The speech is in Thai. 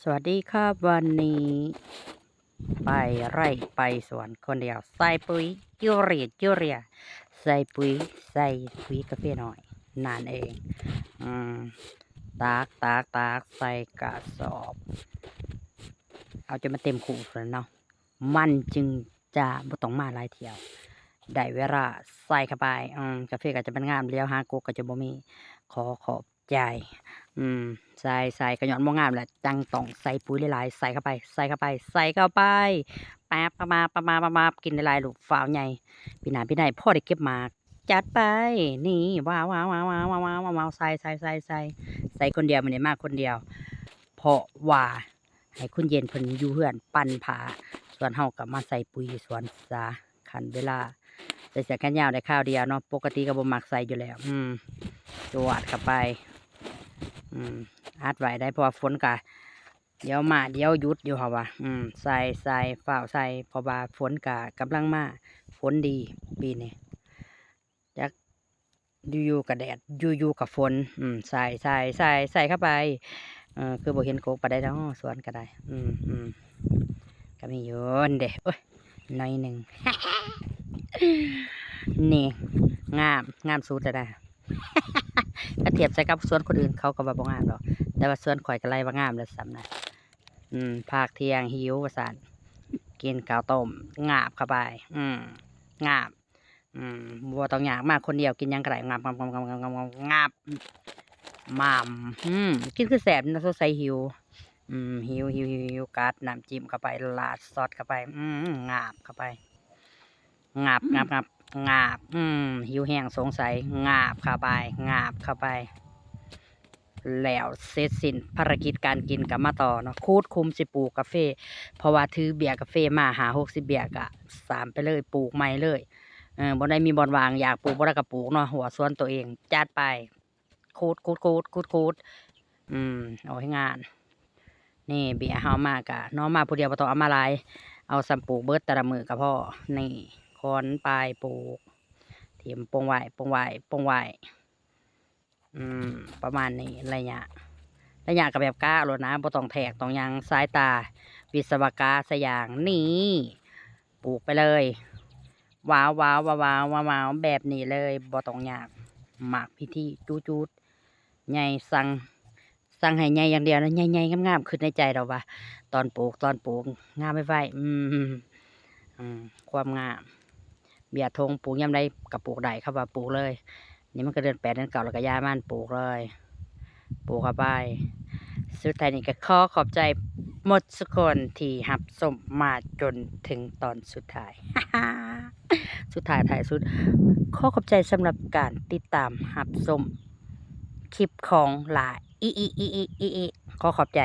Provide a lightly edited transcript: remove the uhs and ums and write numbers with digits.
สวัสดีครับวันนี้ไปไร่ไปสวนคนเดียวใส่ปุ๋ยยูเรียใส่ปุ๋ยกาแฟหน่อยนั่นเองอืมตากใส่กระสอบเอาจนมาเต็มขู่แล้วเนาะมันจึงจะบ่ต้องมาหลายเที่ยวได้เวลาใส่เข้าไปกาแฟก็จะเป็นงามเลี้ยวหากกก็จะบ่มีขอขอบใจ อืมใส่ก็ย้อนบ่งามแหละจังต้องใส่ปุ๋ยหลายๆใส่เข้าไปแป๊บประมากินหลายๆลูกฟ้าวใหญ่ปีหน้าปีไหนพ่อได้เก็บหมากจัดไปนี่ว้าวใส่คนเดียวมื้อนี้มาคนเดียวเพราะว่าให้คุณเย็นเพิ่นอยู่เฮือนปั่นผ้าส่วนเฮาก็มาใส่ปุ๋ยอยู่สวนซะคันเวลาใส่เสื้อแขนยาวได้คราวเดียวเนาะปกติก็บ่มักใส่อยู่แล้วจวดเข้าไป อัดไว้ได้เพราะว่าฝนกะเดี๋ยวมาเดี๋ยวหยุดอยู่ค่ะว่าใส่ฝ้าวใส่เพราะว่าฝนกะกำลังมาฝนดีปีนี้จักอยู่ๆกับแดดอยู่ๆกับฝนใส่เข้าไปคือบ่เห็นโกกปานใดเนาะสวนก็ได้ก็มีอยู่นั่นเด้โอ้ยหน่อยหนึ่ง นี่งามสุดจะได้ ถ้าเทียบใส่กับสวนคนอื่นเขาก็ว่าบ่งามหรอกแต่ว่าสวนข่อยก็ไล่ว่างามแล้วซ้ำนะภาคเที่ยงหิวว่าซั่นกินข้าวต้มงาบเข้าไปงาบบ่ต้องยากมากคนเดียวกินหยังก็ได้งาบหม่ำกินคือแซ่บนะสงสัยหิวหิวกัดน้ำจิ้มเข้าไปราดซอสเข้าไปงาบเข้าไปงาบหิวแห้งสงสัยงาบเข้าไปแล้วเสร็จสิ้นภารกิจการกินกับมาต่อเนาะคูดคุมสิปลูกกาแฟเพราะว่าถือเบียร์กาแฟมาหา60เบียร์กะ3ไปเลยปลูกใหม่เลยบ่ได้มีบ่อนวางอยากปลูกบ่ได้ก็ปลูกเนาะหัวสวนตัวเองจัดไปคูดเอาให้งานนี่เบียร์เฮามากะน้องมาผู้เดียวบ่ต้องเอามาหลายเอาสำปลูกเบิดแต่ละมื้อก็พอนี่คอนปลายปลูกเทียมปงไว้ประมาณนี้ระยะกับแบบก้าโลนะบ่ต้องแทกต้องยังสายตาวิศวกาสยางนี่ปลูกไปเลยว้าวแบบนี้เลยบ่ต้องยากหมากพิธีจูดใหญ่สั่งให้ใหญ่อย่างเดียวนะใหญ่ๆงามๆขึ้นในใจเราว่าตอนปลูกงามไว้ความงามเบียร์ธงปลูกยามใดก็ปลูกได้ครับว่าปลูกเลยนี่มันก็เดือน8เดือน9แล้วก็ย้ายมันปลูกเลยปลูกเข้าไปสุดท้ายนี่ก็ขอบใจหมดทุกคนที่รับชมมาจนถึงตอนสุดท้าย ท้ายสุดขอบใจสำหรับการติดตามรับชมคลิปของหลายขอบใจ